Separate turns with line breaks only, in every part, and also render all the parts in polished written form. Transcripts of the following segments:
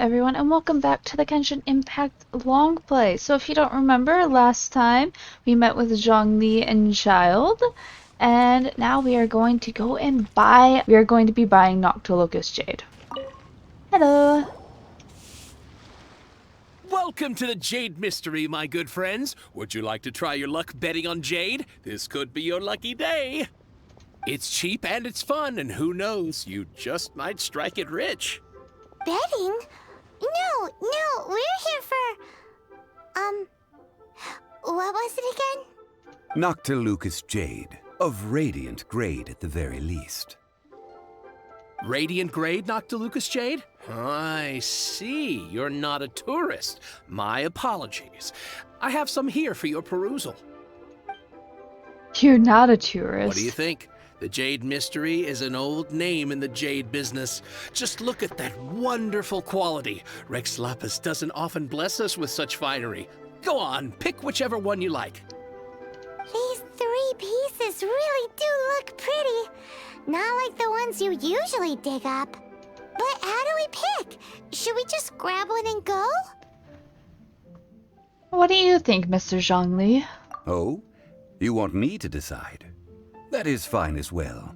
everyone, and welcome back to the Genshin Impact Longplay. So if you don't remember, last time we met with Zhongli and Child, and now we are going to go and we are going to be buying Noctilocus Jade. Hello.
Welcome to the Jade Mystery, my good friends. Would you like to try your luck betting on Jade? This could be your lucky day. It's cheap and it's fun, and who knows, you just might strike it rich.
Betting? No, we're here for... what was it again?
Noctilocus Jade, of radiant grade at the very least.
Radiant grade, Noctilocus Jade? I see. You're not a tourist. My apologies. I have some here for your perusal.
You're not a tourist.
What do you think? The Jade Mystery is an old name in the jade business. Just look at that wonderful quality. Rex Lapis doesn't often bless us with such finery. Go on, pick whichever one you like.
These three pieces really do look pretty. Not like the ones you usually dig up. But how do we pick? Should we just grab one and go?
What do you think, Mr. Zhongli?
Oh? You want me to decide? That is fine as well.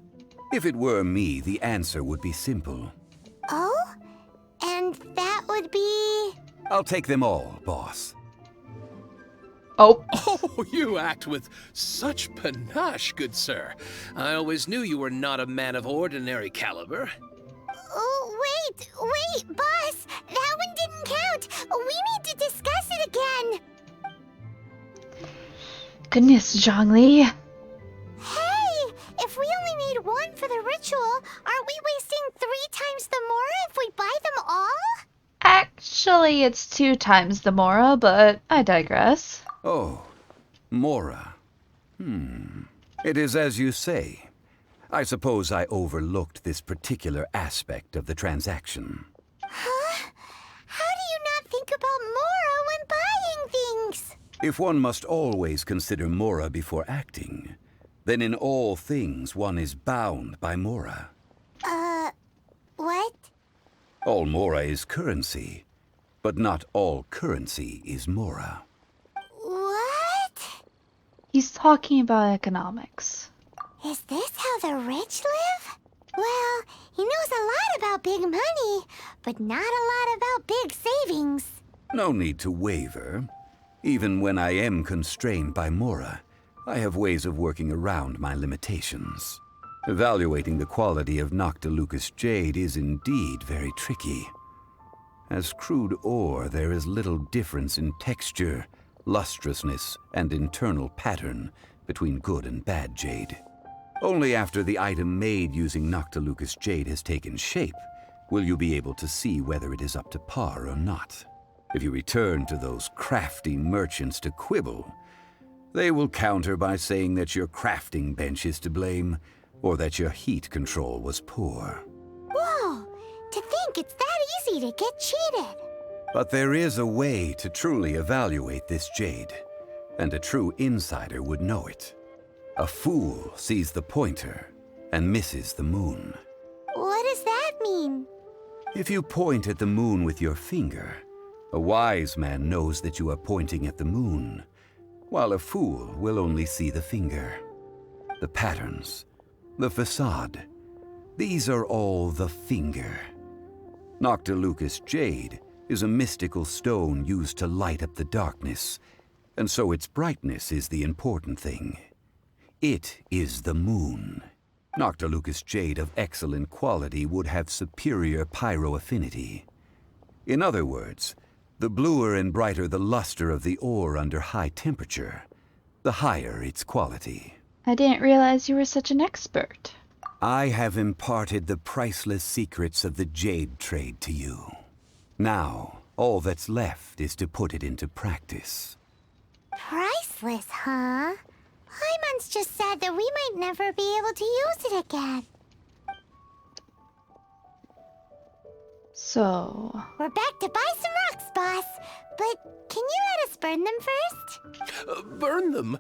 If it were me, the answer would be simple.
Oh? And that would be...
I'll take them all, boss.
Oh.
Oh, you act with such panache, good sir. I always knew you were not a man of ordinary caliber.
Oh, wait, boss! That one didn't count! We need to discuss it again!
Goodness, Zhongli.
Hey! If we only need one for the ritual, aren't we wasting 3 times the Mora if we buy them all?
Actually, it's 2 times the Mora, but I digress.
Oh, Mora. It is as you say. I suppose I overlooked this particular aspect of the transaction.
Huh? How do you not think about Mora when buying things?
If one must always consider Mora before acting, then in all things one is bound by Mora.
What?
All Mora is currency, but not all currency is Mora.
What?
He's talking about economics.
Is this how the rich live? Well, he knows a lot about big money, but not a lot about big savings.
No need to waver. Even when I am constrained by Mora, I have ways of working around my limitations. Evaluating the quality of Noctilocus Jade is indeed very tricky. As crude ore, there is little difference in texture, lustrousness, and internal pattern between good and bad jade. Only after the item made using Noctilocus Jade has taken shape will you be able to see whether it is up to par or not. If you return to those crafty merchants to quibble, they will counter by saying that your crafting bench is to blame, or that your heat control was poor.
Whoa! To think it's that easy to get cheated!
But there is a way to truly evaluate this jade, and a true insider would know it. A fool sees the pointer and misses the moon.
What does that mean?
If you point at the moon with your finger, a wise man knows that you are pointing at the moon, while a fool will only see the finger. The patterns, the facade, these are all the finger. Noctilocus Jade is a mystical stone used to light up the darkness, and so its brightness is the important thing. It is the moon. Noctilocus Jade of excellent quality would have superior pyroaffinity. In other words, the bluer and brighter the luster of the ore under high temperature, the higher its quality.
I didn't realize you were such an expert.
I have imparted the priceless secrets of the jade trade to you. Now, all that's left is to put it into practice.
Priceless, huh? Hyman's just said that we might never be able to use it again.
So...
We're back to buy some rocks, boss. But can you let us burn them first?
Burn them?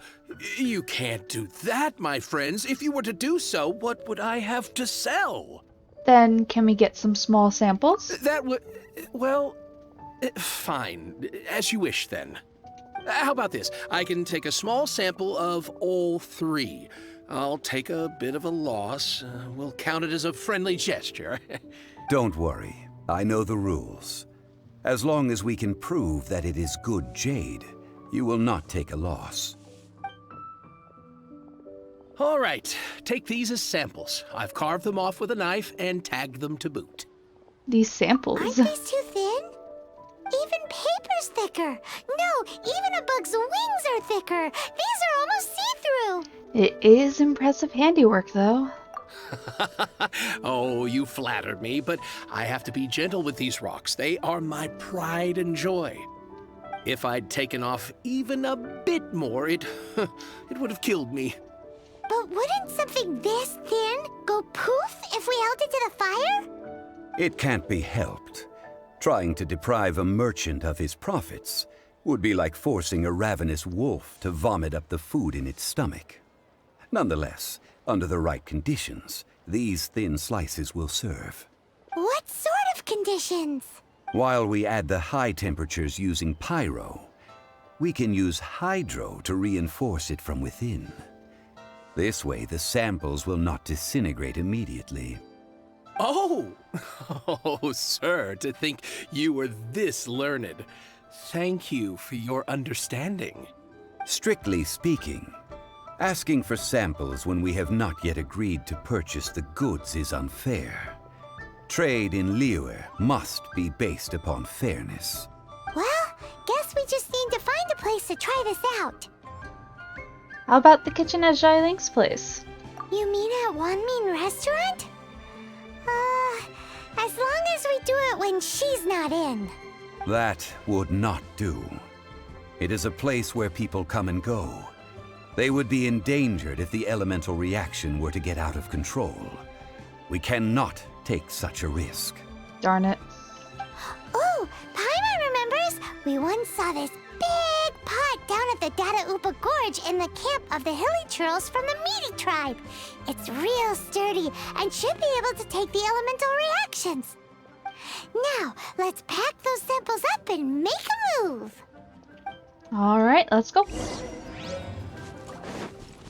You can't do that, my friends. If you were to do so, what would I have to sell?
Then can we get some small samples?
That would... well... fine. As you wish, then. How about this? I can take a small sample of all 3. I'll take a bit of a loss. We'll count it as a friendly gesture.
Don't worry. I know the rules. As long as we can prove that it is good jade, you will not take a loss.
All right. Take these as samples. I've carved them off with a knife and tagged them to boot.
These samples.
Aren't these too thin? Even paper's thicker. No, even a bug's wings are thicker. These are almost see-through.
It is impressive handiwork, though.
Oh, you flattered me, but I have to be gentle with these rocks. They are my pride and joy. If I'd taken off even a bit more, it would have killed me.
But wouldn't something this thin go poof if we held it to the fire?
It can't be helped. Trying to deprive a merchant of his profits would be like forcing a ravenous wolf to vomit up the food in its stomach. Nonetheless, under the right conditions, these thin slices will serve.
What sort of conditions?
While we add the high temperatures using pyro, we can use hydro to reinforce it from within. This way, the samples will not disintegrate immediately.
Oh! Oh, sir, to think you were this learned. Thank you for your understanding.
Strictly speaking, asking for samples when we have not yet agreed to purchase the goods is unfair. Trade in Liyue must be based upon fairness.
Well, guess we just need to find a place to try this out.
How about the kitchen at Xiaoling's place?
You mean at Wanmin Restaurant? As long as we do it when she's not in.
That would not do. It is a place where people come and go. They would be endangered if the elemental reaction were to get out of control. We cannot take such a risk.
Darn it.
Oh, Paimon remembers we once saw this big pot down at the Dada Upa Gorge in the camp of the hilly churls from the Meaty tribe. It's real sturdy and should be able to take the elemental reactions. Now, let's pack those samples up and make a move.
All right, let's go.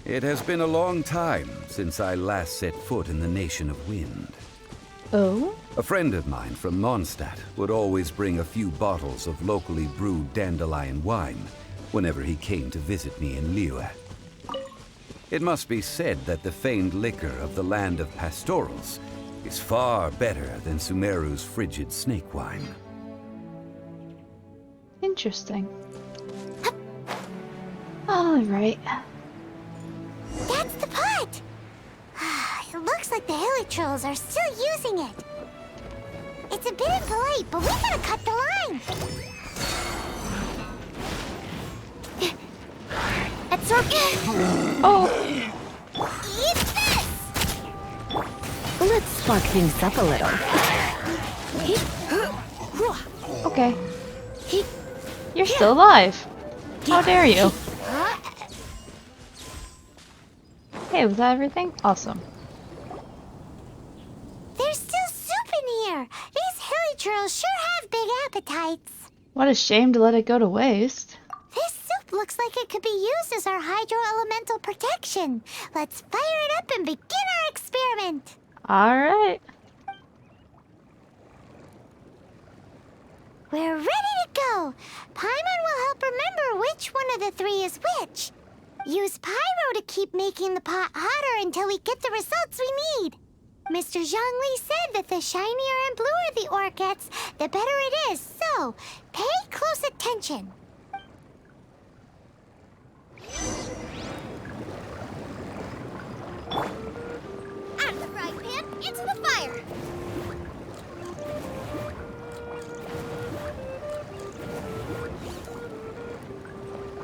It has been a long time since I last set foot in the Nation of Wind.
Oh?
A friend of mine from Mondstadt would always bring a few bottles of locally brewed dandelion wine whenever he came to visit me in Liyue. It must be said that the famed liquor of the land of pastorals is far better than Sumeru's frigid snake wine.
Interesting. All right.
That's the pot! It looks like the hilly trolls are still using it. It's a bit impolite, but we gotta cut the line. Absorb.
Oh,
Eat this!
Let's spark things up a little.
okay. You're still alive. How dare you? Hey, was that everything? Awesome.
There's still soup in here. These hilly trolls sure have big appetites.
What a shame to let it go to waste.
This soup looks like it could be used as our hydro-elemental protection. Let's fire it up and begin our experiment.
All right.
We're ready to go. Paimon will help remember which one of the 3 is which. Use pyro to keep making the pot hotter until we get the results we need. Mr. Zhongli said that the shinier and bluer the ore gets, the better it is. So, pay close attention. Out of the frying pan, into the fire.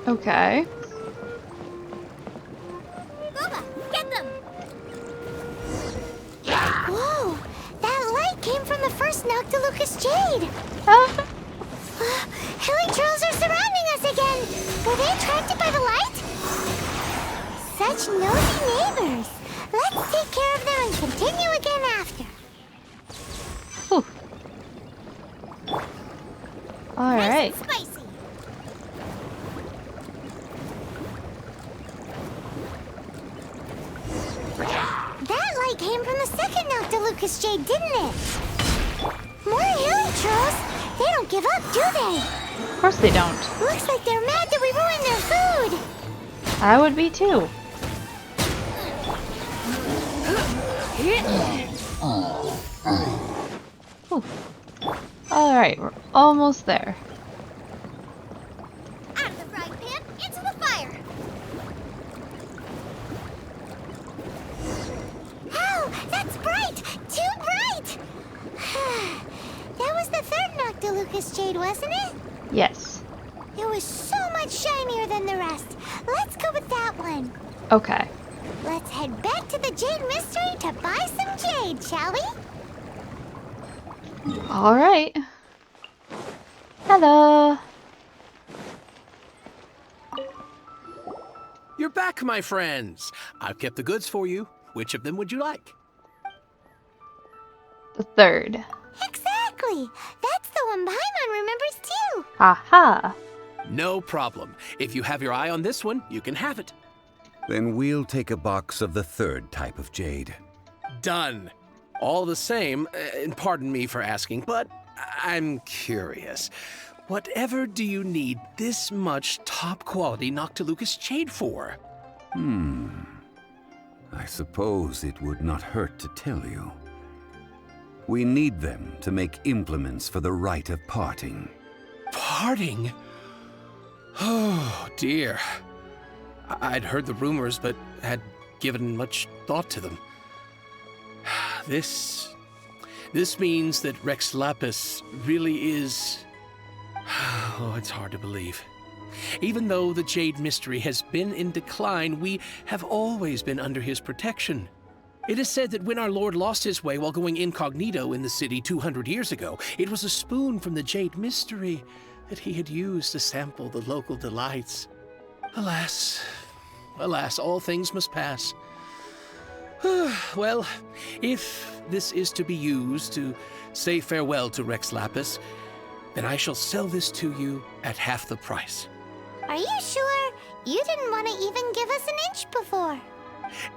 Okay.
Boba, get them! Whoa! That light came from the first Noctilucous Jade! Hilly trolls are surrounding us again! Were they attracted by the light? Such nosy neighbors! Let's take care of them and continue again after. came from the second Noctilucous Jade, didn't it? More healing churros? They don't give up, do they?
Of course they don't.
Looks like they're mad that we ruined their food.
I would be too. Alright, we're almost there.
Out of the frying pan, into the fire. Oh, that's bright! Too bright! That was the third Noctilucous Jade, wasn't it?
Yes.
It was so much shinier than the rest. Let's go with that one.
Okay.
Let's head back to the Jade Mystery to buy some jade, shall we?
Alright. Hello.
You're back, my friends. I've kept the goods for you. Which of them would you like?
The third.
Exactly. That's the one Paimon remembers too.
Haha.
No problem. If you have your eye on this one, you can have it.
Then we'll take a box of the third type of jade.
Done. All the same, and pardon me for asking, but I'm curious. Whatever do you need this much top-quality Noctilucous Jade for?
I suppose it would not hurt to tell you. We need them to make implements for the Rite of Parting.
Parting? Oh, dear. I'd heard the rumors, but had given much thought to them. This means that Rex Lapis really is... Oh, it's hard to believe. Even though the Jade Mystery has been in decline, we have always been under his protection. It is said that when our Lord lost his way while going incognito in the city 200 years ago, it was a spoon from the Jade Mystery that he had used to sample the local delights. Alas, alas, all things must pass. Well, if this is to be used to say farewell to Rex Lapis, then I shall sell this to you at half the price.
Are you sure? You didn't want to even give us an inch before.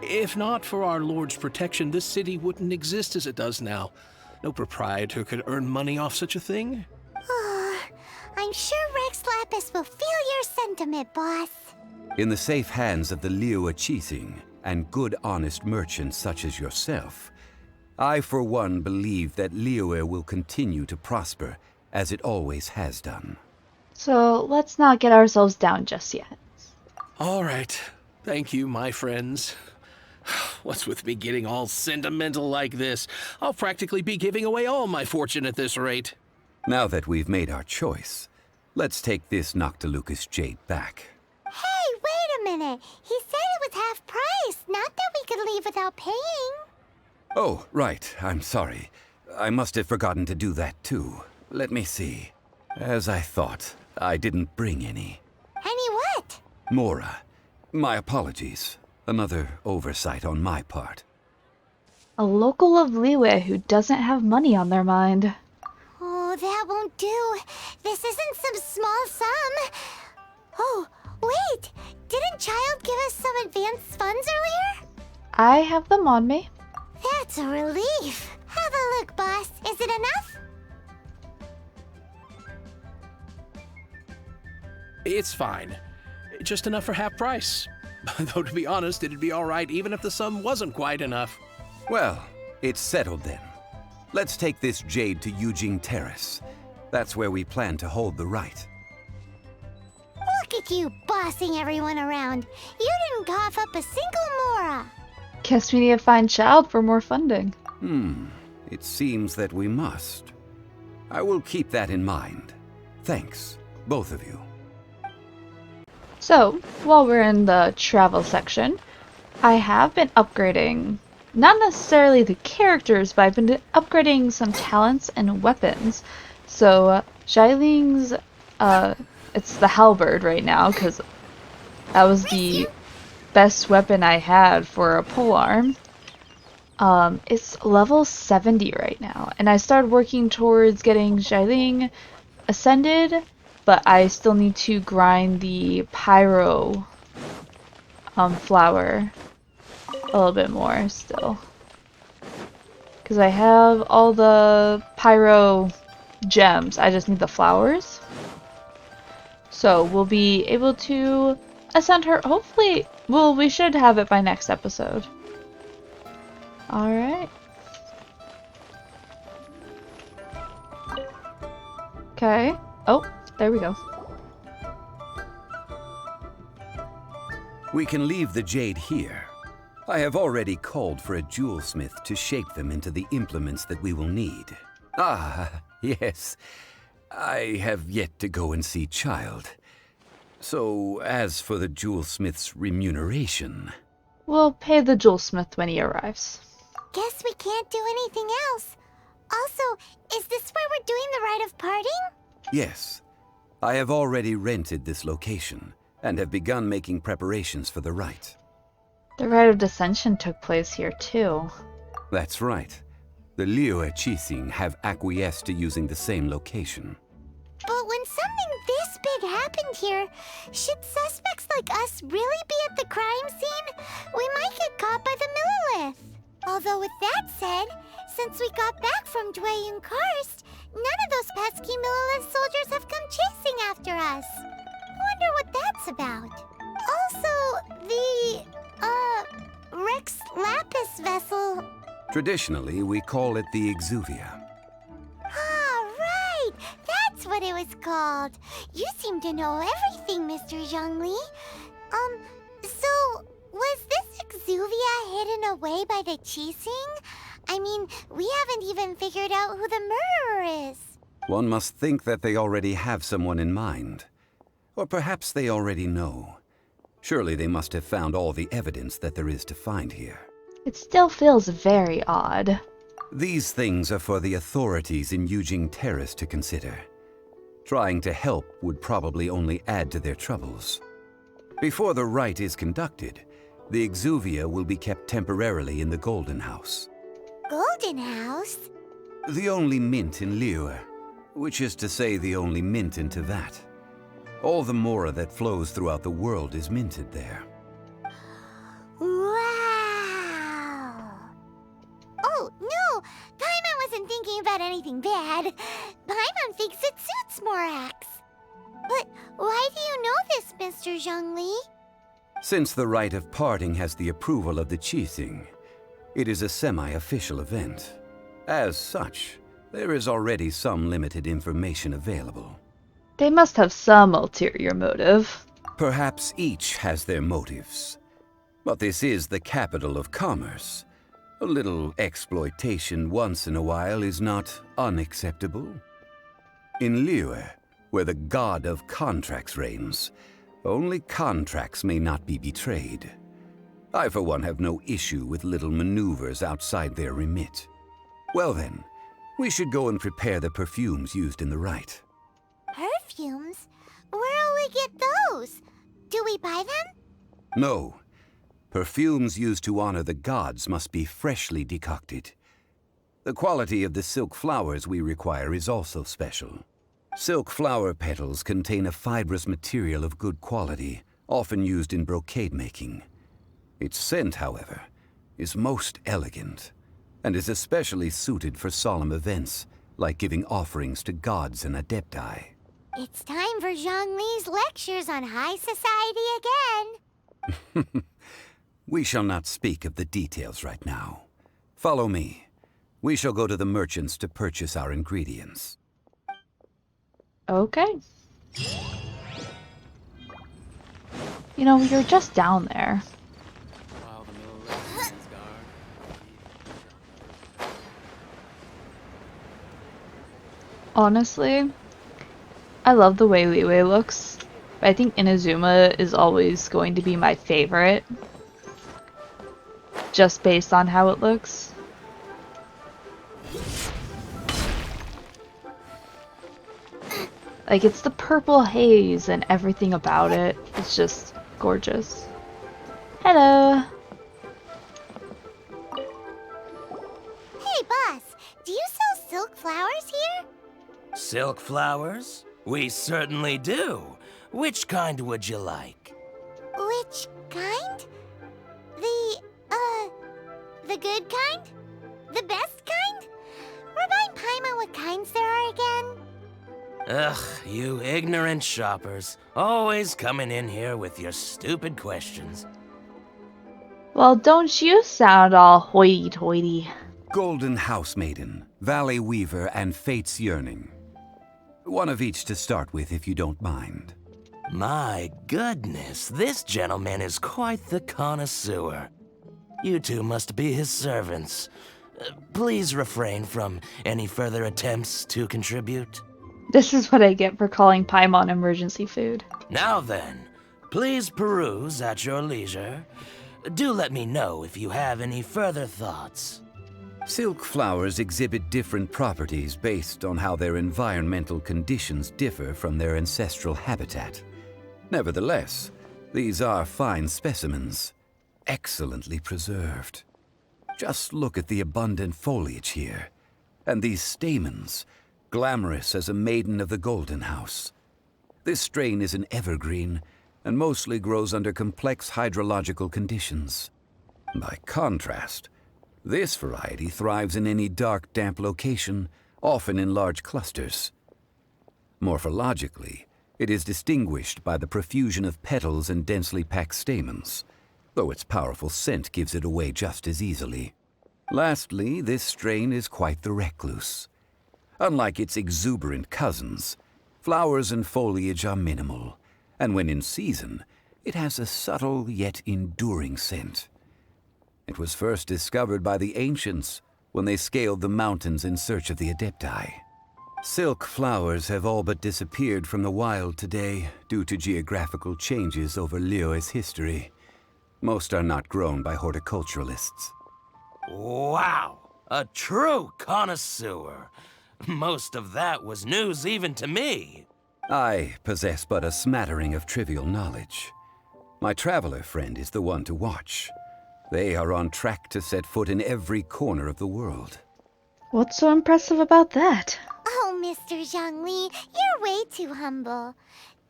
If not for our Lord's protection, this city wouldn't exist as it does now. No proprietor could earn money off such a thing.
I'm sure Rex Lapis will feel your sentiment, boss.
In the safe hands of the Liu Chising and good honest merchants such as yourself, I for one believe that Liyue will continue to prosper as it always has done.
So let's not get ourselves down just yet.
All right. Thank you, my friends. What's with me getting all sentimental like this? I'll practically be giving away all my fortune at this rate.
Now that we've made our choice, let's take this Noctilucous Jade back.
Hey, wait a minute. He said it was half price, not that we could leave without paying.
Oh, right. I'm sorry. I must have forgotten to do that too. Let me see. As I thought, I didn't bring any.
Any what?
Mora, my apologies. Another oversight on my part.
A local of Liyue who doesn't have money on their mind.
Oh, that won't do. This isn't some small sum. Oh, wait. Didn't Child give us some advanced funds earlier?
I have them on me.
That's a relief. Have a look, boss. Is it enough?
It's fine. Just enough for half price. Though, to be honest, it'd be all right even if the sum wasn't quite enough.
Well, it's settled then. Let's take this jade to Yujing Terrace. That's where we plan to hold the rite.
Look at you bossing everyone around. You didn't cough up a single Mora.
Guess we need to find Child for more funding.
It seems that we must. I will keep that in mind. Thanks, both of you.
So, while we're in the travel section, I have been upgrading, not necessarily the characters, but I've been upgrading some talents and weapons. So, Xiaoling's, it's the halberd right now, because that was the best weapon I had for a polearm. It's level 70 right now, and I started working towards getting Xiaoling ascended, but I still need to grind the pyro flower a little bit more still. Because I have all the pyro gems. I just need the flowers. So we'll be able to ascend her. Hopefully, well, we should have it by next episode. Alright. Okay. Oh, there we go.
We can leave the jade here. I have already called for a jewelsmith to shape them into the implements that we will need. Ah, yes. I have yet to go and see Child. So, as for the jewelsmith's remuneration...
We'll pay the jewelsmith when he arrives.
Guess we can't do anything else. Also, is this where we're doing the Rite of Parting?
Yes. I have already rented this location, and have begun making preparations for the rite.
The Rite of Descension took place here too.
That's right. The Liyue Qixing have acquiesced to using the same location.
But when something this big happened here, should suspects like us really be at the crime scene? We might get caught by the Millilith. Although with that said, since we got back from Dwayne Karst, none of those pesky Millilith soldiers have come chasing after us. I wonder what that's about. Also, the, Rex Lapis vessel.
Traditionally, we call it the Exuvia.
Ah, right! That's what it was called. You seem to know everything, Mr. Zhongli. So, was this Exuvia hidden away by the Qixing? I mean, we haven't even figured out who the murderer is.
One must think that they already have someone in mind. Or perhaps they already know. Surely they must have found all the evidence that there is to find here.
It still feels very odd.
These things are for the authorities in Yujing Terrace to consider. Trying to help would probably only add to their troubles. Before the rite is conducted, the Exuvia will be kept temporarily in the Golden House.
Golden House?
The only mint in Liyue, which is to say the only mint in Tevat. All the mora that flows throughout the world is minted there.
Wow! Oh, no! Paimon wasn't thinking about anything bad. Paimon thinks it suits Morax. But why do you know this, Mr. Zhongli?
Since the Rite of Parting has the approval of the Qixing, it is a semi-official event. As such, there is already some limited information available.
They must have some ulterior motive.
Perhaps each has their motives. But this is the capital of commerce. A little exploitation once in a while is not unacceptable. In Liyue, where the god of contracts reigns, only contracts may not be betrayed. I, for one, have no issue with little maneuvers outside their remit. Well then, we should go and prepare the perfumes used in the rite.
Perfumes? Where'll we get those? Do we buy them?
No. Perfumes used to honor the gods must be freshly decocted. The quality of the silk flowers we require is also special. Silk flower petals contain a fibrous material of good quality, often used in brocade making. Its scent, however, is most elegant, and is especially suited for solemn events, like giving offerings to gods and adepti.
It's time for Zhongli's lectures on high society again.
We shall not speak of the details right now. Follow me. We shall go to the merchants to purchase our ingredients.
Okay. You know, you're just down there. Honestly, I love the way Liyue looks. But I think Inazuma is always going to be my favorite. Just based on how it looks. Like, it's the purple haze and everything about it. It's just gorgeous. Hello!
Hey, boss, do you sell silk flowers here?
Silk flowers? We certainly do. Which kind would you like?
Which kind? The good kind? The best kind? Remind Paimon what kinds there are again.
Ugh, you ignorant shoppers. Always coming in here with your stupid questions.
Well, don't you sound all hoity-toity.
Golden Housemaiden, Valley Weaver, and Fate's Yearning. One of each to start with, if you don't mind.
My goodness, this gentleman is quite the connoisseur. You two must be his servants. Please refrain from any further attempts to contribute.
This is what I get for calling Paimon emergency food.
Now then, please peruse at your leisure. Do let me know if you have any further thoughts.
Silk flowers exhibit different properties based on how their environmental conditions differ from their ancestral habitat. Nevertheless, these are fine specimens, excellently preserved. Just look at the abundant foliage here, and these stamens, glamorous as a maiden of the Golden House. This strain is an evergreen, and mostly grows under complex hydrological conditions. By contrast, this variety thrives in any dark, damp location, often in large clusters. Morphologically, it is distinguished by the profusion of petals and densely packed stamens, though its powerful scent gives it away just as easily. Lastly, this strain is quite the recluse. Unlike its exuberant cousins, flowers and foliage are minimal, and when in season, it has a subtle yet enduring scent. It was first discovered by the ancients when they scaled the mountains in search of the Adepti. Silk flowers have all but disappeared from the wild today due to geographical changes over Liyue's history. Most are not grown by horticulturalists.
Wow, a true connoisseur. Most of that was news even to me.
I possess but a smattering of trivial knowledge. My traveler friend is the one to watch. They are on track to set foot in every corner of the world.
What's so impressive about that?
Oh, Mr. Zhongli, you're way too humble.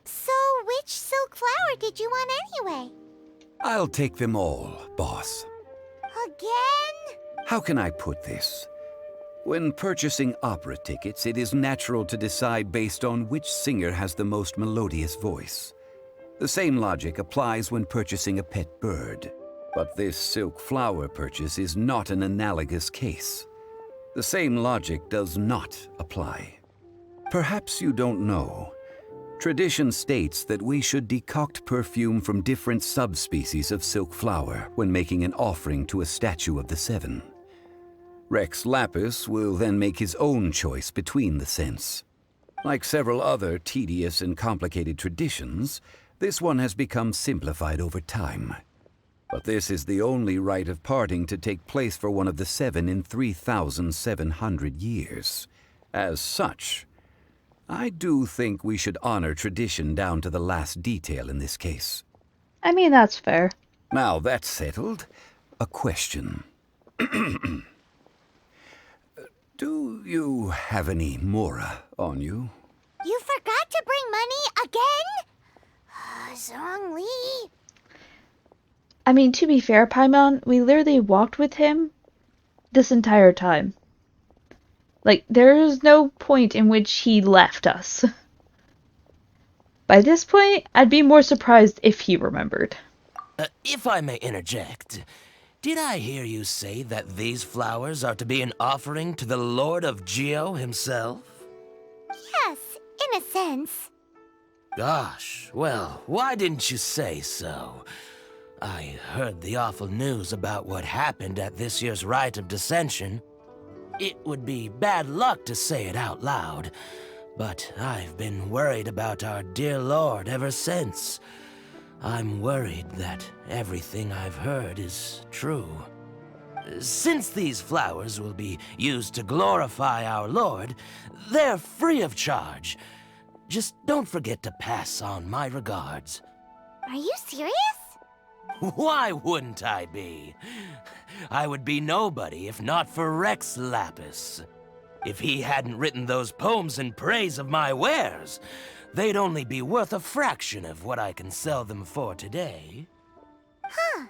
So, which silk flower did you want anyway?
I'll take them all, boss.
Again?
How can I put this? When purchasing opera tickets, it is natural to decide based on which singer has the most melodious voice. The same logic applies when purchasing a pet bird. But this silk flower purchase is not an analogous case. The same logic does not apply. Perhaps you don't know. Tradition states that we should decoct perfume from different subspecies of silk flower when making an offering to a statue of the seven. Rex Lapis will then make his own choice between the scents. Like several other tedious and complicated traditions, this one has become simplified over time. But this is the only rite of parting to take place for one of the seven in 3,700 years. As such, I do think we should honor tradition down to the last detail in this case.
I mean, that's fair.
Now that's settled, a question. Do you have any Mora on you?
You forgot to bring money again? Zhongli.
I mean, to be fair, Paimon, we literally walked with him this entire time. Like, there is no point in which he left us. By this point, I'd be more surprised if he remembered.
If I may interject, did I hear you say that these flowers are to be an offering to the Lord of Geo himself?
Yes, in a sense.
Gosh, well, why didn't you say so? I heard the awful news about what happened at this year's Rite of Dissension. It would be bad luck to say it out loud, but I've been worried about our dear Lord ever since. I'm worried that everything I've heard is true. Since these flowers will be used to glorify our Lord, they're free of charge. Just don't forget to pass on my regards.
Are you serious?
Why wouldn't I be? I would be nobody if not for Rex Lapis. If he hadn't written those poems in praise of my wares, they'd only be worth a fraction of what I can sell them for today.
Huh.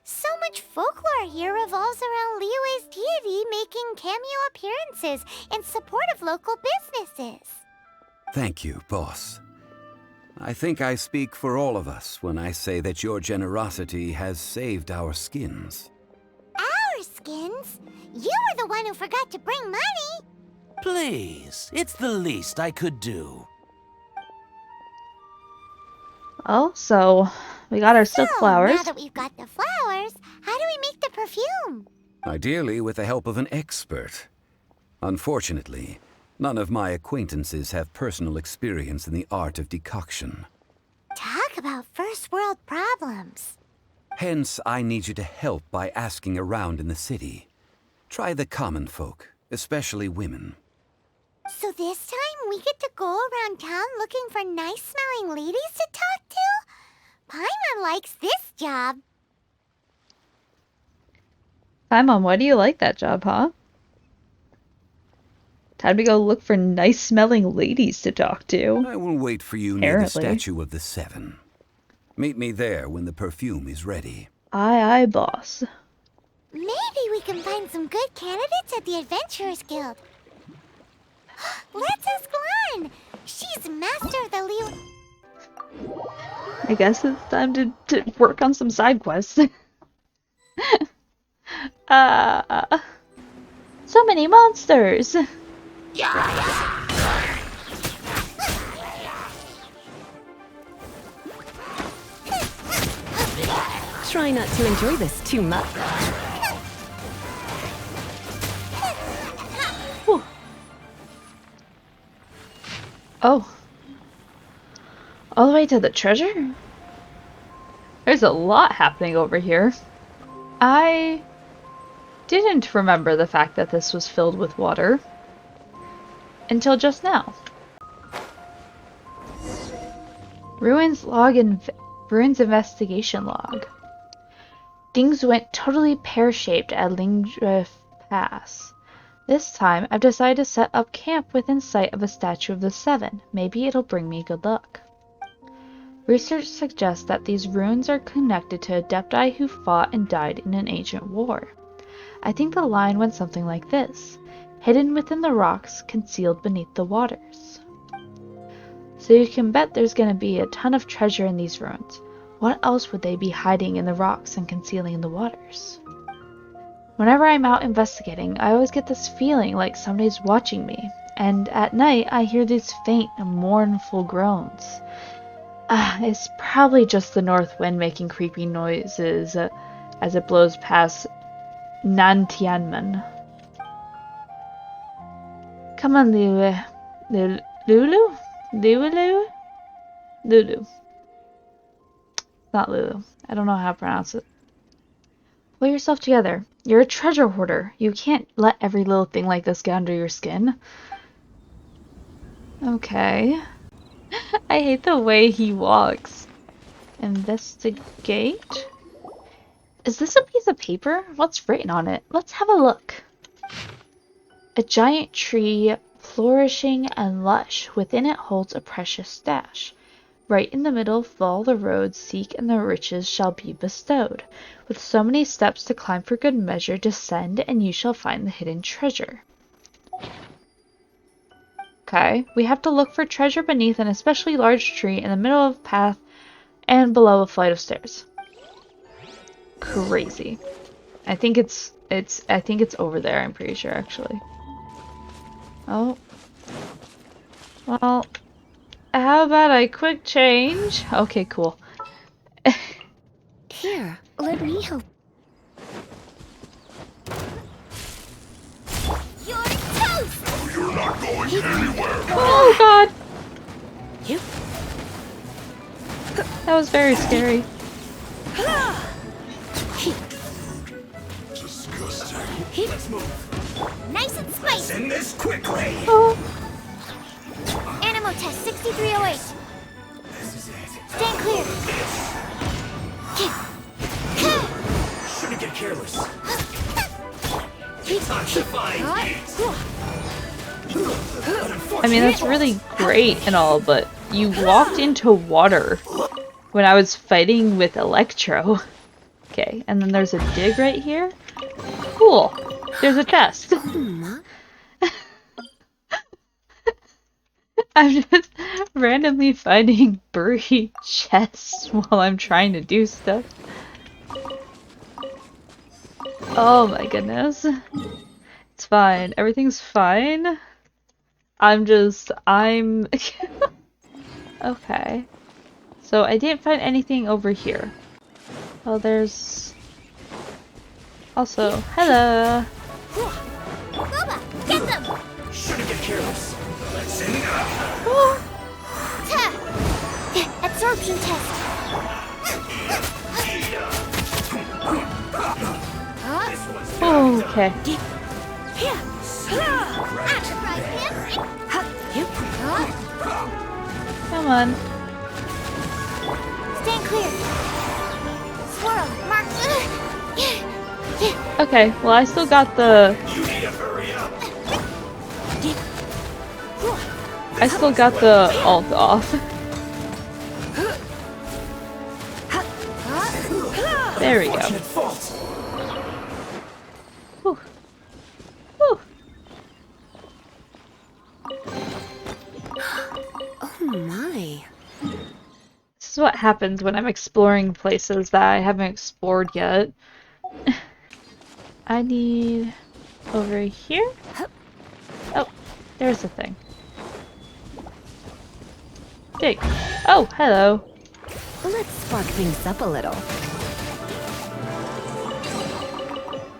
So much folklore here revolves around Liyue's deity making cameo appearances in support of local businesses.
Thank you, boss. I think I speak for all of us when I say that your generosity has saved our skins.
Our skins? You were the one who forgot to bring money.
Please, it's the least I could do.
Oh, so we got our silk flowers.
Now that we've got the flowers, how do we make the perfume?
Ideally with the help of an expert. Unfortunately, none of my acquaintances have personal experience in the art of decoction.
Talk about first world problems.
Hence, I need you to help by asking around in the city. Try the common folk, especially women.
So this time we get to go around town looking for nice-smelling ladies to talk to? Paimon likes this job.
Paimon, why do you like that job, huh? Time to go look for nice-smelling ladies to talk to.
I will wait for you near the
Apparently.
Statue of the Seven. Meet me there when the perfume is ready.
Aye, aye, boss.
Maybe we can find some good candidates at the Adventurers Guild. Let's ask Lan. She's master of the Liu.
I guess it's time to work on some side quests. So many monsters!
Try not to enjoy this too much.
Whew. Oh. All the way to the treasure? There's a lot happening over here. I didn't remember the fact that this was filled with water until just now. Ruins investigation log. Things went totally pear-shaped at Lingdrift Pass. This time, I've decided to set up camp within sight of a statue of the Seven. Maybe it'll bring me good luck. Research suggests that these ruins are connected to adepti who fought and died in an ancient war. I think the line went something like this: hidden within the rocks, concealed beneath the waters. So you can bet there's going to be a ton of treasure in these ruins. What else would they be hiding in the rocks and concealing in the waters? Whenever I'm out investigating, I always get this feeling like somebody's watching me, and at night I hear these faint and mournful groans. It's probably just the north wind making creepy noises as it blows past Nantianmen. Come on, Lulu. Lulu? Lulu? Lulu. Not Lulu. I don't know how to pronounce it. Pull yourself together. You're a treasure hoarder. You can't let every little thing like this get under your skin. Okay. I hate the way he walks. Investigate? Is this a piece of paper? What's written on it? Let's have a look. A giant tree, flourishing and lush. Within it holds a precious stash. Right in the middle of all the roads seek and the riches shall be bestowed. With so many steps to climb for good measure, descend and you shall find the hidden treasure. Okay, we have to look for treasure beneath an especially large tree in the middle of a path and below a flight of stairs. Crazy. I think it's over there, I'm pretty sure actually. Oh. Well, how about I quick change? Okay, cool.
Here, let me help.
You're toast!
You're not going anywhere!
Oh god!
You.
That was very scary.
Disgusting.
Let's move.
Nice and spicy!
Send this quickly.
Oh.
Animo test 6308.
This is it.
Stand clear.
Shouldn't get careless. Time to find
I mean, that's really great and all, but you walked into water when I was fighting with Electro. Okay, and then there's a dig right here. Cool. There's a chest. I'm just randomly finding buried chests while I'm trying to do stuff. Oh my goodness. It's fine. Everything's fine. I'm Okay. So I didn't find anything over here. Oh, there's... Also, hello!
Boba, get them!
Shouldn't get careless. Let's end up.
Absorption test.
Oh, okay. Come on.
Stand clear. Swirl, mark.
Okay, well I still got the...
You need to hurry up.
I still got the alt off. There we go.
Fortunate fault.
Whew. Whew.
Oh my.
This is what happens when I'm exploring places that I haven't explored yet. I need... over here? Oh, there's the thing. Dig. Oh, hello.
Let's spark things up a little.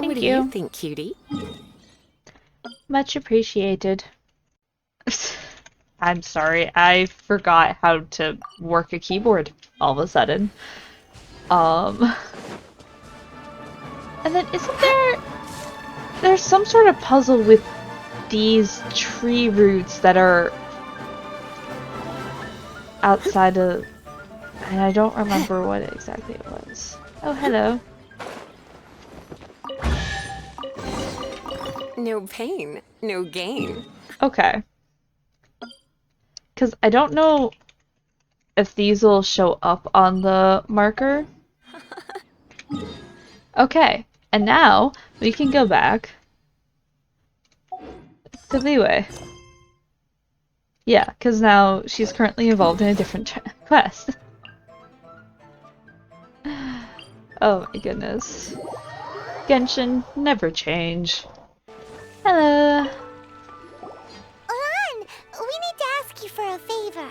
Thank
What do
you.
you think, cutie?
Much appreciated. I'm sorry, I forgot how to work a keyboard all of a sudden. And then there's some sort of puzzle with these tree roots that are outside of... and I don't remember what exactly it was. Oh, hello.
No pain, no gain.
Okay. Because I don't know if these will show up on the marker. Okay, and now we can go back to Liwei. Yeah, because now she's currently involved in a different quest. Oh my goodness. Genshin, never change. Hello.
Lan, we need to ask you for a favor.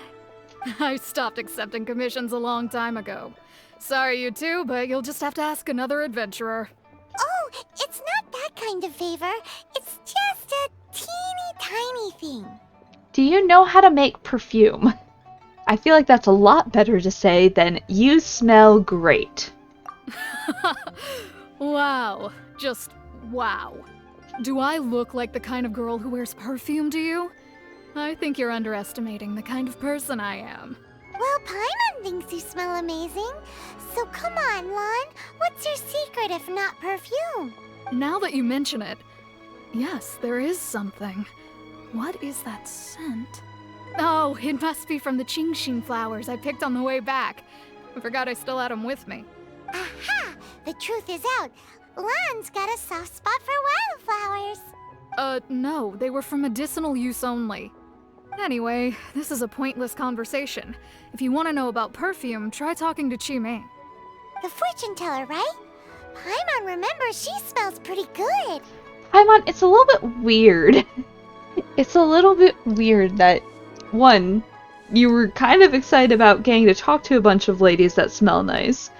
I stopped accepting commissions a long time ago. Sorry, you two, but you'll just have to ask another adventurer.
Oh, it's not that kind of favor. It's just a teeny tiny thing.
Do you know how to make perfume? I feel like that's a lot better to say than you smell great.
Wow. Just wow. Do I look like the kind of girl who wears perfume to you? I think you're underestimating the kind of person I am.
Well, Paimon thinks you smell amazing. So come on, Lan. What's your secret if not perfume?
Now that you mention it, yes, there is something. What is that scent? Oh, it must be from the Genshin flowers I picked on the way back. I forgot I still had them with me.
Aha! The truth is out. Lan's got a soft spot for wildflowers.
No, they were for medicinal use only. Anyway, this is a pointless conversation. If you want to know about perfume, try talking to Chi-Ming.
The fortune teller, right? Paimon remembers she smells pretty good.
Paimon, it's a little bit weird. It's a little bit weird that, one, you were kind of excited about getting to talk to a bunch of ladies that smell nice,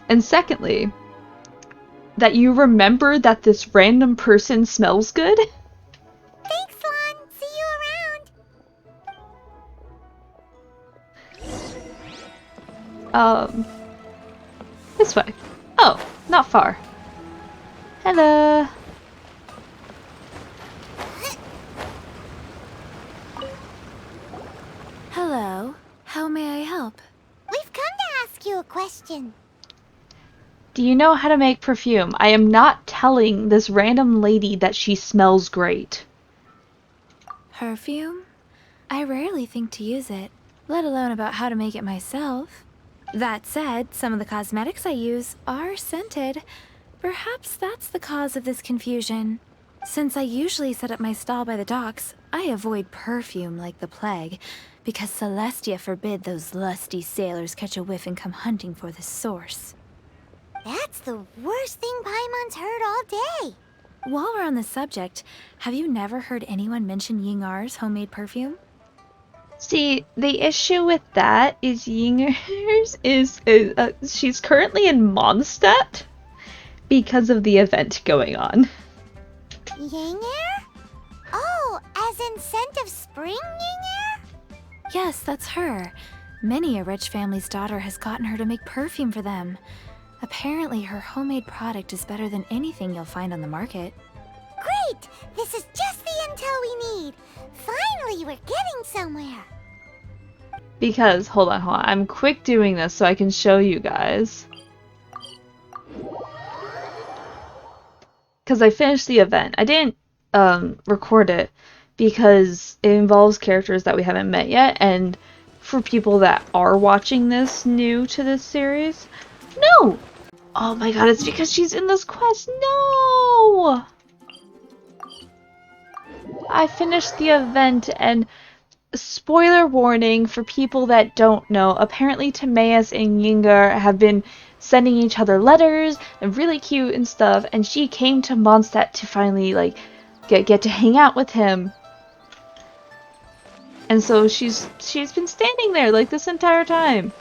and secondly, that you remember that this random person smells good?
Thanks, Lan. See you around.
This way. Oh, not far. Hello.
Hello. How may I help?
We've come to ask you a question.
Do you know how to make perfume? I am not telling this random lady that she smells great.
Perfume? I rarely think to use it, let alone about how to make it myself. That said, some of the cosmetics I use are scented. Perhaps that's the cause of this confusion. Since I usually set up my stall by the docks, I avoid perfume like the plague, because Celestia forbid those lusty sailors catch a whiff and come hunting for the source.
That's the worst thing Paimon's heard all day.
While we're on the subject, have you never heard anyone mention Yingar's homemade perfume?
See, the issue with that is Yingers is she's currently in Mondstadt because of the event going on.
Yinger? Oh, as in scent of spring, Yinger?
Yes, that's her. Many a rich family's daughter has gotten her to make perfume for them. Apparently, her homemade product is better than anything you'll find on the market.
Great! This is just the intel we need. Finally, we're getting somewhere.
Because, hold on, I'm quick doing this so I can show you guys. Because I finished the event. I didn't record it because it involves characters that we haven't met yet, and for people that are watching this new to this series, no! Oh my god, it's because she's in this quest. No! I finished the event, and spoiler warning for people that don't know, apparently Timaeus and Yinger have been sending each other letters and really cute and stuff, and she came to Mondstadt to finally like get to hang out with him. And so she's been standing there like this entire time.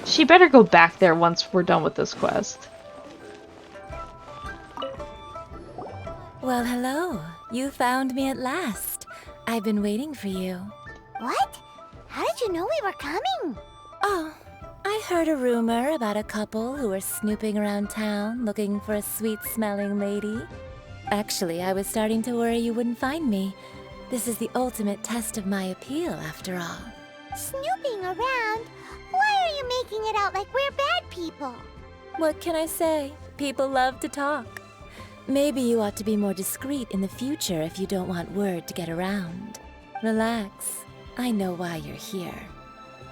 She better go back there once we're done with this quest.
Well, hello. You found me at last. I've been waiting for you.
What? How did you know we were coming?
Oh, I heard a rumor about a couple who were snooping around town looking for a sweet-smelling lady. Actually, I was starting to worry you wouldn't find me. This is the ultimate test of my appeal, after all.
Snooping around? Why are you making it out like we're bad people?
What can I say? People love to talk. Maybe you ought to be more discreet in the future if you don't want word to get around. Relax. I know why you're here.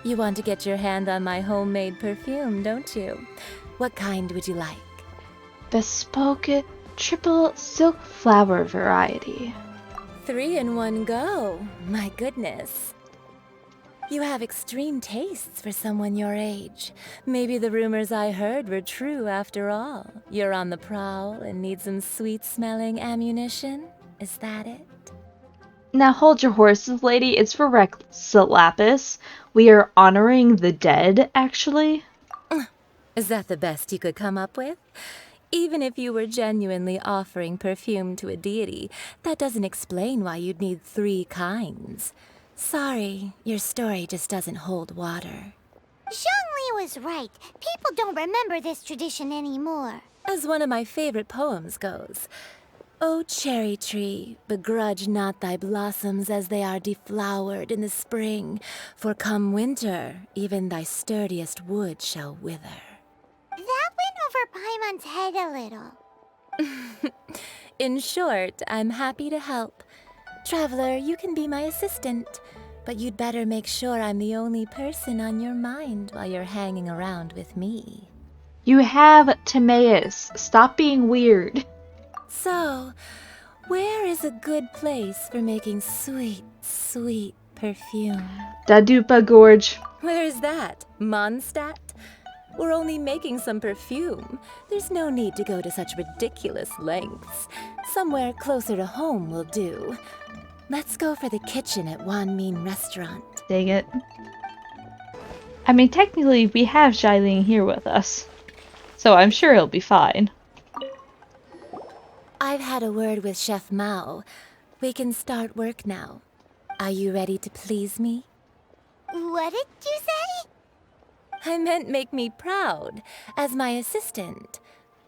You want to get your hand on my homemade perfume, don't you? What kind would you like?
Bespoke triple silk flower variety.
3 in one go. My goodness. You have extreme tastes for someone your age. Maybe the rumors I heard were true after all. You're on the prowl and need some sweet-smelling ammunition? Is that it?
Now hold your horses, lady. It's for Rex Lapis. We are honoring the dead, actually.
Is that the best you could come up with? Even if you were genuinely offering perfume to a deity, that doesn't explain why you'd need 3 kinds. Sorry, your story just doesn't hold water.
Zhongli was right. People don't remember this tradition anymore.
As one of my favorite poems goes, O cherry tree, begrudge not thy blossoms as they are deflowered in the spring, for come winter, even thy sturdiest wood shall wither.
That went over Paimon's head a little.
In short, I'm happy to help. Traveler, you can be my assistant, but you'd better make sure I'm the only person on your mind while you're hanging around with me.
You have Timaeus. Stop being weird.
So, where is a good place for making sweet, sweet perfume?
Dadupa Gorge.
Where is that? Mondstadt? We're only making some perfume. There's no need to go to such ridiculous lengths. Somewhere closer to home will do. Let's go for the kitchen at Wan Min Restaurant.
Dang it. I mean, technically, we have Xialing here with us. So I'm sure he'll be fine.
I've had a word with Chef Mao. We can start work now. Are you ready to please me?
What did you say?
I meant make me proud, as my assistant,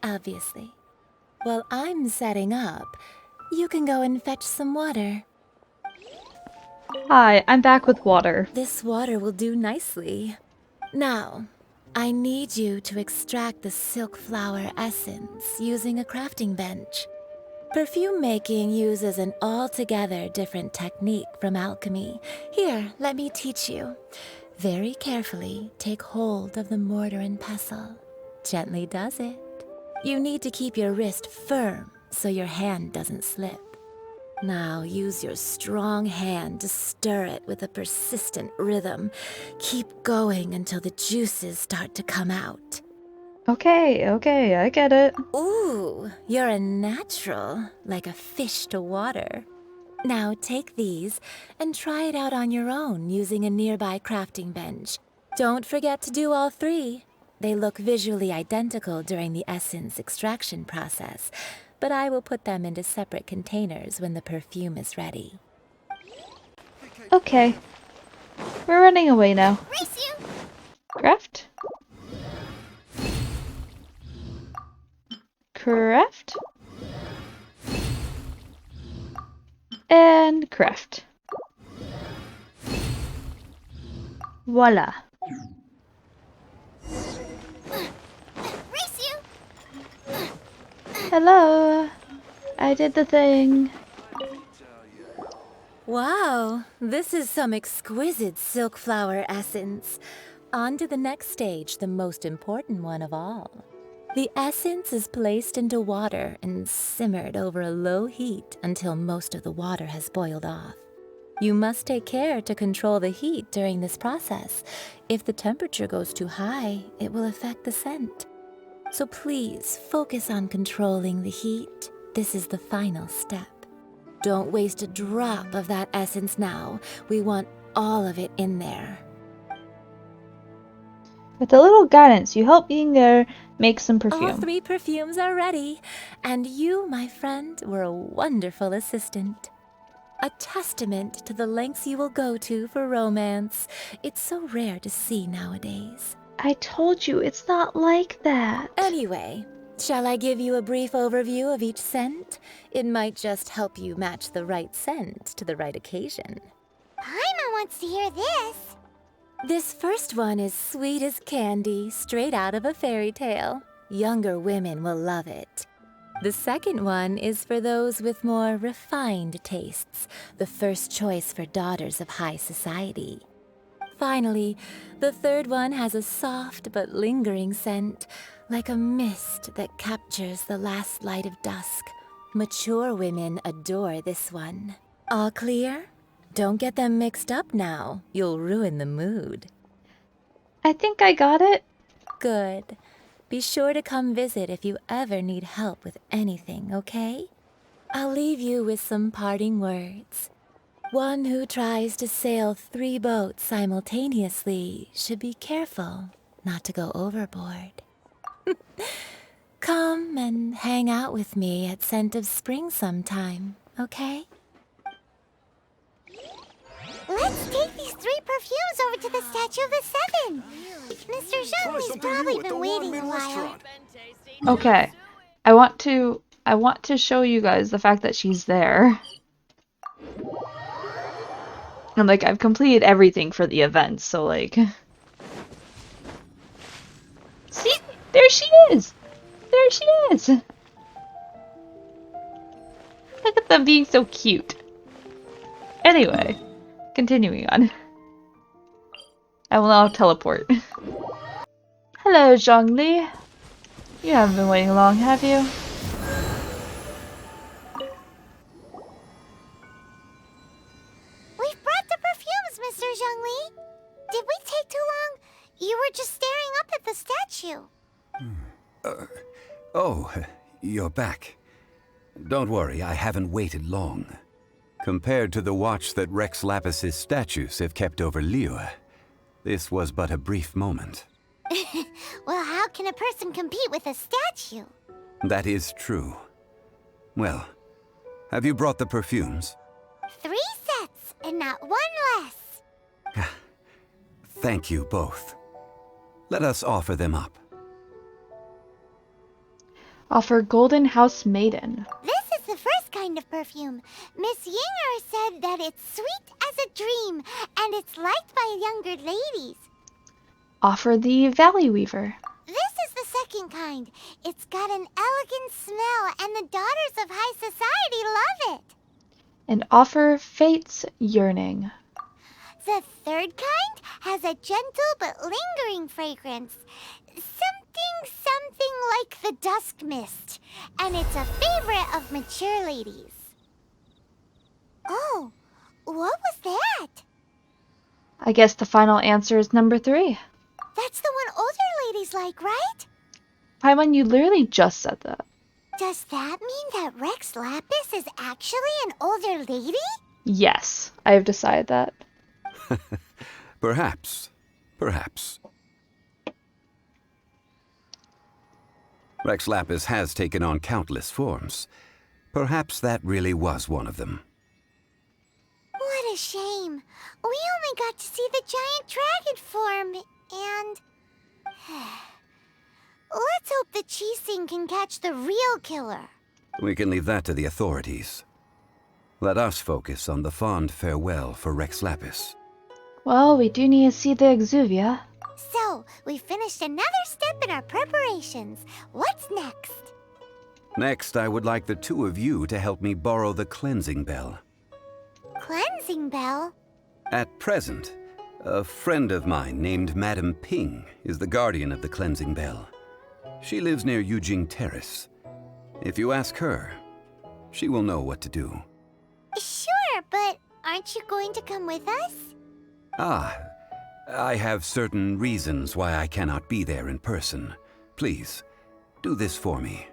obviously. While I'm setting up, you can go and fetch some water.
Hi, I'm back with water.
This water will do nicely. Now, I need you to extract the silk flower essence using a crafting bench. Perfume making uses an altogether different technique from alchemy. Here, let me teach you. Very carefully take hold of the mortar and pestle. Gently does it. You need to keep your wrist firm so your hand doesn't slip. Now use your strong hand to stir it with a persistent rhythm. Keep going until the juices start to come out.
Okay, I get it.
Ooh, you're a natural, like a fish to water. Now take these and try it out on your own using a nearby crafting bench. Don't forget to do all three. They look visually identical during the essence extraction process, but I will put them into separate containers when the perfume is ready.
Okay. We're running away now.
Race you!
Craft? Craft? And craft. Voila.
Race you!
Hello. I did the thing.
Wow, this is some exquisite silk flower essence. On to the next stage, the most important one of all. The essence is placed into water and simmered over a low heat until most of the water has boiled off. You must take care to control the heat during this process. If the temperature goes too high, it will affect the scent. So please focus on controlling the heat. This is the final step. Don't waste a drop of that essence now. We want all of it in there.
With a little guidance, you help being there make some
All
perfume.
3 perfumes are ready, and you, my friend, were a wonderful assistant. A testament to the lengths you will go to for romance. It's so rare to see nowadays.
I told you, it's not like that.
Anyway, shall I give you a brief overview of each scent? It might just help you match the right scent to the right occasion.
Paimon wants to hear this.
This first one is sweet as candy, straight out of a fairy tale. Younger women will love it. The second one is for those with more refined tastes, the first choice for daughters of high society. Finally, the third one has a soft but lingering scent, like a mist that captures the last light of dusk. Mature women adore this one. All clear? Don't get them mixed up now. You'll ruin the mood.
I think I got it.
Good. Be sure to come visit if you ever need help with anything, okay? I'll leave you with some parting words. One who tries to sail 3 boats simultaneously should be careful not to go overboard. Come and hang out with me at Scent of Spring sometime, okay?
Let's take these 3 perfumes over to the Statue of the Seven. Mr. Zhongli's probably been waiting a while.
Okay. I want to show you guys the fact that she's there. And like I've completed everything for the event, so like see? There she is! There she is! Look at them being so cute. Anyway, continuing on. I will now teleport. Hello, Zhongli. You haven't been waiting long, have you?
We've brought the perfumes, Mr. Zhongli. Did we take too long? You were just staring up at the statue.
Oh, you're back. Don't worry, I haven't waited long. Compared to the watch that Rex Lapis's statues have kept over Liyue, this was but a brief moment.
Well, how can a person compete with a statue?
That is true. Well, have you brought the perfumes?
3 sets, and not 1 less.
Thank you both. Let us offer them up.
Offer Golden House Maiden.
This is the first kind of perfume. Miss Yinger said that it's sweet as a dream, and it's liked by younger ladies.
Offer the Valley Weaver.
This is the second kind. It's got an elegant smell, and the daughters of high society love it.
And offer Fate's Yearning.
The third kind has a gentle but lingering fragrance. Something like the dusk mist. And it's a favorite of mature ladies. Oh, what was that?
I guess the final answer is number 3.
That's the one older ladies like, right?
Paimon, you literally just said that.
Does that mean that Rex Lapis is actually an older lady?
Yes, I have decided that.
Perhaps. Perhaps. Rex Lapis has taken on countless forms. Perhaps that really was one of them.
What a shame. We only got to see the giant dragon form, and... Let's hope the Qixing can catch the real killer.
We can leave that to the authorities. Let us focus on the fond farewell for Rex Lapis.
Well, we do need to see the Exuvia.
So, we finished another step in our preparations. What's next?
Next, I would like the two of you to help me borrow the cleansing bell.
Cleansing bell?
At present, a friend of mine named Madame Ping is the guardian of the cleansing bell. She lives near Yujing Terrace. If you ask her, she will know what to do.
Sure, but aren't you going to come with us?
Ah, I have certain reasons why I cannot be there in person. Please, do this for me.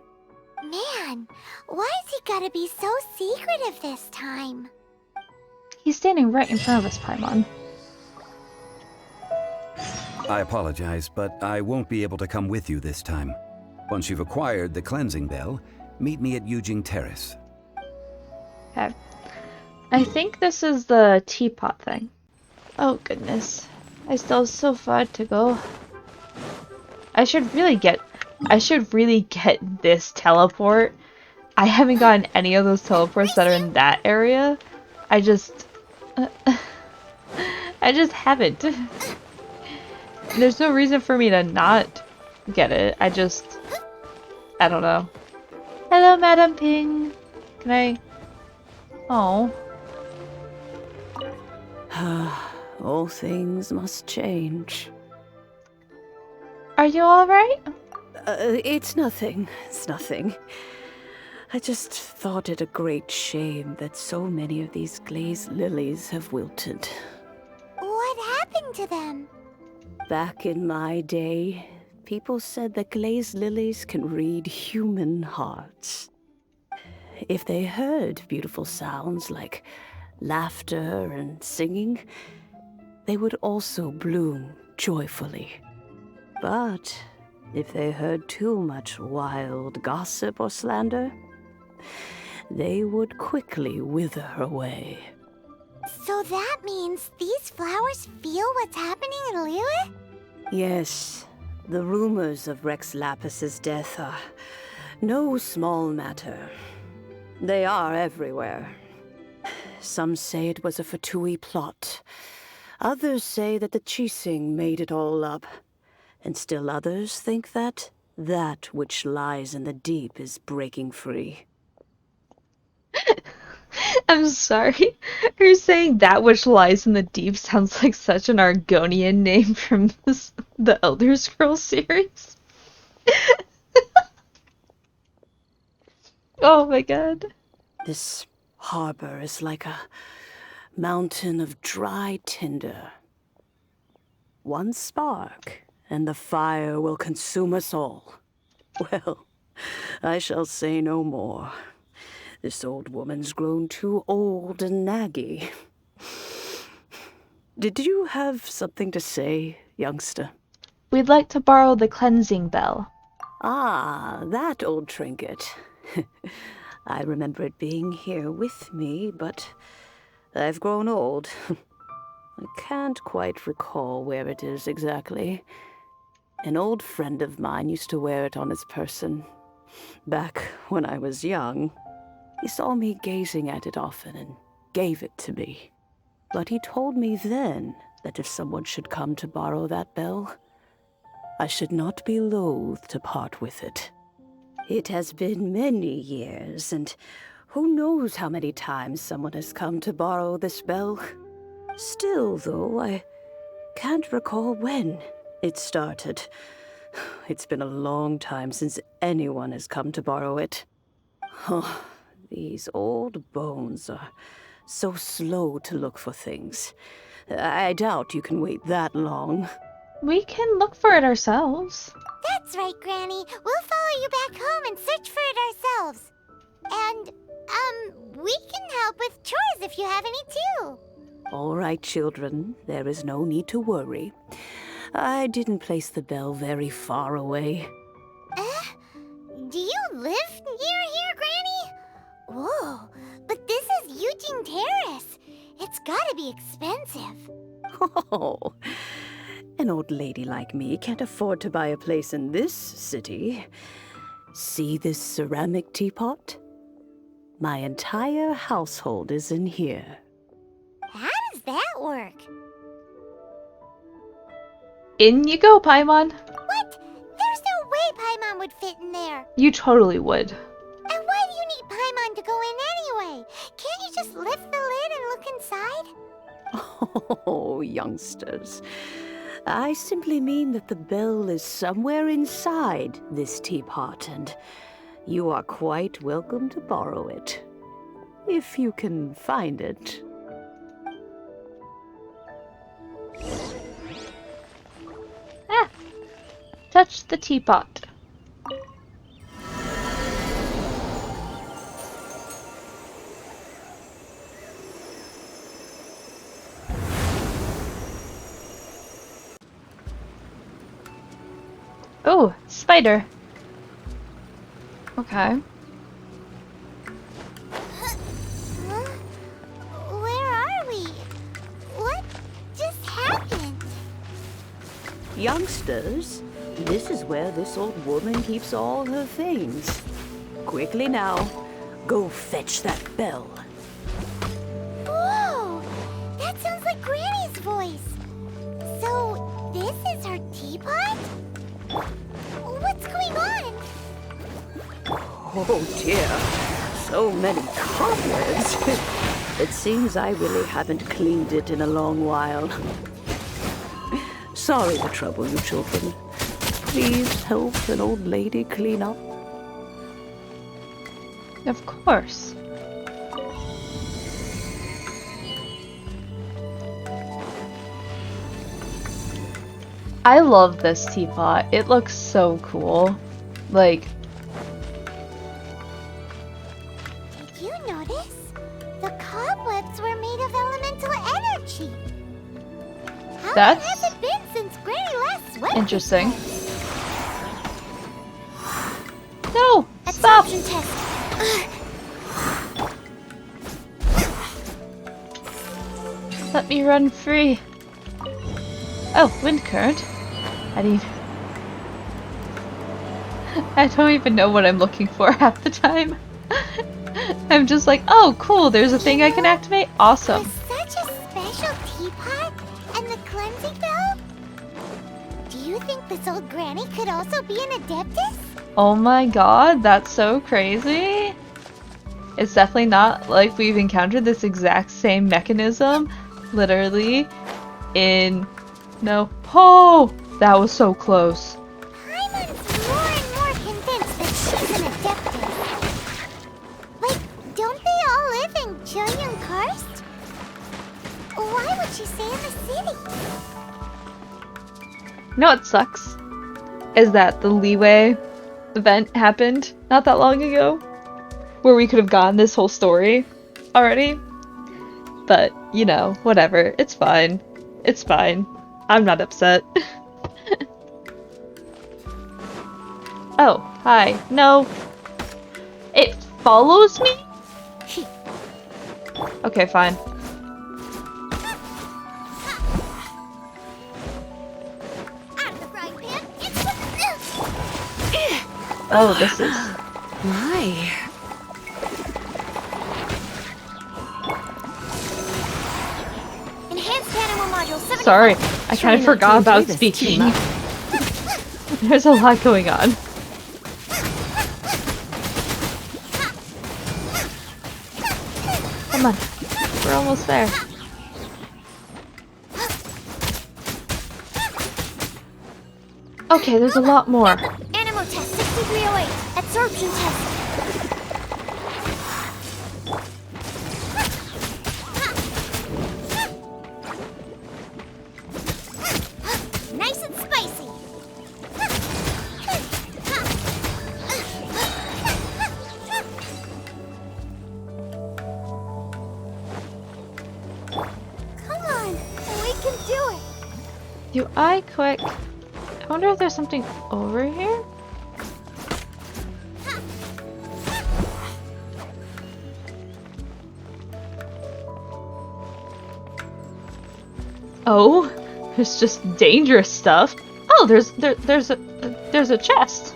Man, why has he gotta be so secretive this time?
He's standing right in front of us, Paimon.
I apologize, but I won't be able to come with you this time. Once you've acquired the cleansing bell, meet me at Yujing Terrace.
Okay. I think this is the teapot thing. Oh goodness. I still have so far to go. I should really get this teleport. I haven't gotten any of those teleports that are in that area. I just haven't. There's no reason for me to not get it. I don't know. Hello, Madame Ping. Can I? Oh.
All things must change.
Are you alright?
It's nothing. It's nothing. I just thought it a great shame that so many of these glazed lilies have wilted.
What happened to them?
Back in my day, people said that glazed lilies can read human hearts. If they heard beautiful sounds like laughter and singing, they would also bloom joyfully. But if they heard too much wild gossip or slander, they would quickly wither away.
So that means these flowers feel what's happening in Liyue?
Yes, the rumors of Rex Lapis's death are no small matter. They are everywhere. Some say it was a Fatui plot. Others say that the Qixing made it all up. And still others think that that which lies in the deep is breaking free.
I'm sorry. You're saying that which lies in the deep sounds like such an Argonian name from the Elder Scrolls series. Oh my god.
This harbor is like a mountain of dry tinder. One spark, and the fire will consume us all. Well, I shall say no more. This old woman's grown too old and naggy. Did you have something to say, youngster?
We'd like to borrow the cleansing bell.
Ah, that old trinket. I remember it being here with me, but I've grown old. I can't quite recall where it is exactly. An old friend of mine used to wear it on his person. Back when I was young, he saw me gazing at it often and gave it to me. But he told me then that if someone should come to borrow that bell, I should not be loath to part with it. It has been many years, and who knows how many times someone has come to borrow this bell. Still, though, I can't recall when it started. It's been a long time since anyone has come to borrow it. Oh, these old bones are so slow to look for things. I doubt you can wait that long.
We can look for it ourselves.
That's right, Granny. We'll follow you back home and search for it ourselves. And, we can help with chores if you have any too.
All right, children. There is no need to worry. I didn't place the bell very far away.
Do you live near here, Granny? Whoa, but this is Eugene Terrace. It's gotta be expensive.
Oh, an old lady like me can't afford to buy a place in this city. See this ceramic teapot? My entire household is in here.
How does that work?
In you go, Paimon.
What? There's no way Paimon would fit in there.
You totally would.
And why do you need Paimon to go in anyway? Can't you just lift the lid and look inside?
Oh, youngsters. I simply mean that the bell is somewhere inside this teapot, and you are quite welcome to borrow it. If you can find it.
Ah! Touch the teapot. Oh, spider. Okay.
Huh? Where are we? What just happened?
Youngsters, this is where this old woman keeps all her things. Quickly now, go fetch that bell.
Whoa! That sounds like Granny's voice. So, this is her teapot? What's going on?
Oh dear, so many cobwebs. It seems I really haven't cleaned it in a long while. Sorry to trouble you, children. Please help an old lady clean up.
Of course. I love this teapot. It looks so cool. Like,
Did you notice? The cobwebs were made of elemental energy. How long
That's
has it been since Granny last swept?
interesting. No! Stop!
Absorption test.
Let me run free. Oh, wind current. I don't even know what I'm looking for half the time. I'm just like, oh, cool, there's a thing I can activate? Awesome.
With such a special teapot and the cleansing bell? Do you think this old Granny could also be an Adeptus?
Oh my god, that's so crazy. It's definitely not like we've encountered this exact same mechanism, literally, in... No. Oh! That was so close.
Paimon's more and more convinced that she's an Adeptus. Like, don't they all live in Chilian Karst? Why would she stay in the city?
You know what sucks? Is that the Leeway event happened not that long ago, where we could have gotten this whole story already. But, you know, whatever. It's fine. It's fine. I'm not upset. Oh, hi. No. It follows me? Okay, fine.
Out of the frying pan, into the...
Oh, this is...
My.
Enhanced animal module 75.
Sorry, I kind of
Try not
forgot
to
about
enjoy this
speaking.
too much.
There's a lot going on. Come on. We're almost there. Okay, there's a lot more.
Animal test 6308. Absorption test. Nice and spicy. Come on, we can do it.
UI quick. I wonder if there's something over here? Oh, there's just dangerous stuff. Oh, there's a chest.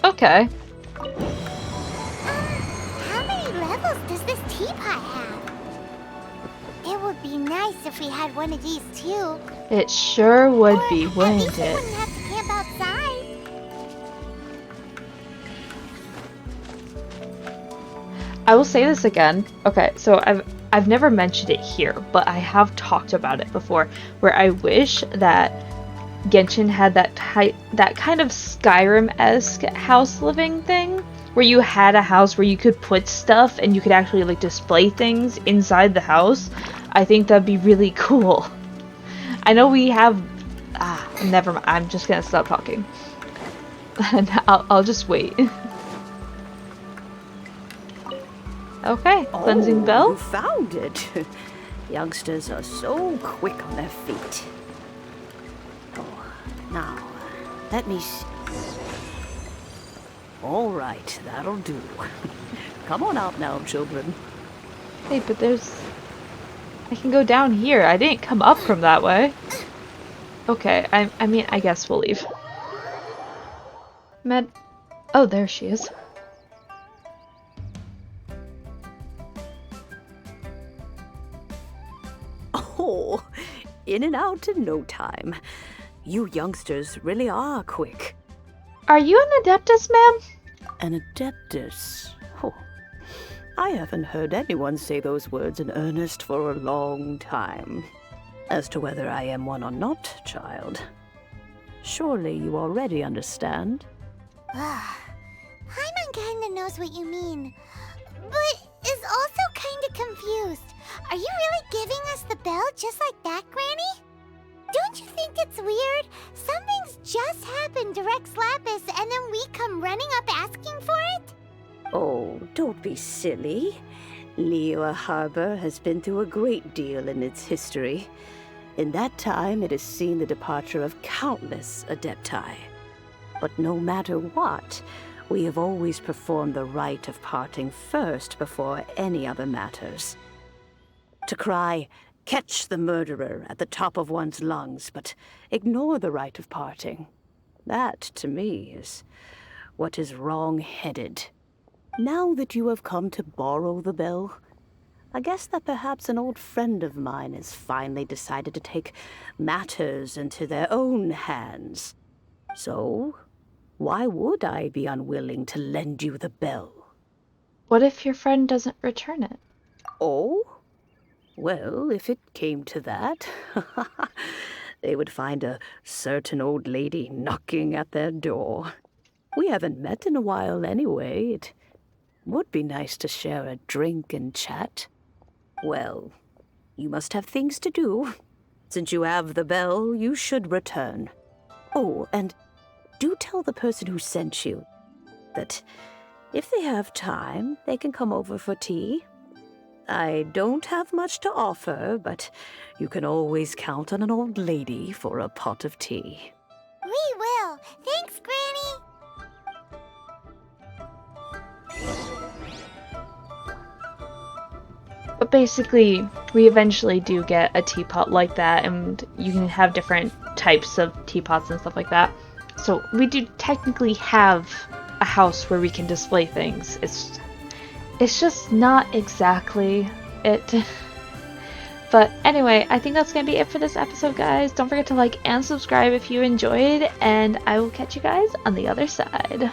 Okay.
How many levels does this teapot have? It would be nice if we had one of these too.
It sure would
Or
be,
at
wouldn't
least we
it?
wouldn't have to camp outside.
I will say this again. Okay, so I've never mentioned it here, but I have talked about it before, where I wish that Genshin had that kind of Skyrim-esque house living thing, where you had a house where you could put stuff and you could actually like display things inside the house. I think that'd be really cool. I know we have. Never mind. I'm just gonna stop talking, and I'll just wait. Okay, cleansing bell.
You found it. Youngsters are so quick on their feet. Oh, now, let me see. All right, that'll do. Come on out now, children.
Hey, but there's. I can go down here. I didn't come up from that way. Okay, I mean, I guess we'll leave. Oh, there she is.
Oh, in and out in no time. You youngsters really are quick.
Are you an Adeptus, ma'am?
An Adeptus? Oh, I haven't heard anyone say those words in earnest for a long time. As to whether I am one or not, child, surely you already understand.
Paimon kinda knows what you mean, but is also kinda confused. Are you really giving us the bell just like that, Granny? Don't you think it's weird? Something's just happened to Rex Lapis and then we come running up asking for it?
Oh, don't be silly. Liyue Harbor has been through a great deal in its history. In that time, it has seen the departure of countless Adepti. But no matter what, we have always performed the Rite of Parting first before any other matters. To cry, "Catch the murderer," at the top of one's lungs, but ignore the Rite of Parting. That, to me, is what is wrong-headed. Now that you have come to borrow the bell, I guess that perhaps an old friend of mine has finally decided to take matters into their own hands. So, why would I be unwilling to lend you the bell?
What if your friend doesn't return it?
Oh? Well, if it came to that, they would find a certain old lady knocking at their door. We haven't met in a while anyway. It would be nice to share a drink and chat. Well, you must have things to do. Since you have the bell, you should return. Oh, and do tell the person who sent you that if they have time, they can come over for tea. I don't have much to offer, but you can always count on an old lady for a pot of tea.
We will. Thanks, Granny.
But basically, we eventually do get a teapot like that, and you can have different types of teapots and stuff like that. So we do technically have a house where we can display things. It's just not exactly it. But anyway, I think that's going to be it for this episode, guys. Don't forget to like and subscribe if you enjoyed, and I will catch you guys on the other side.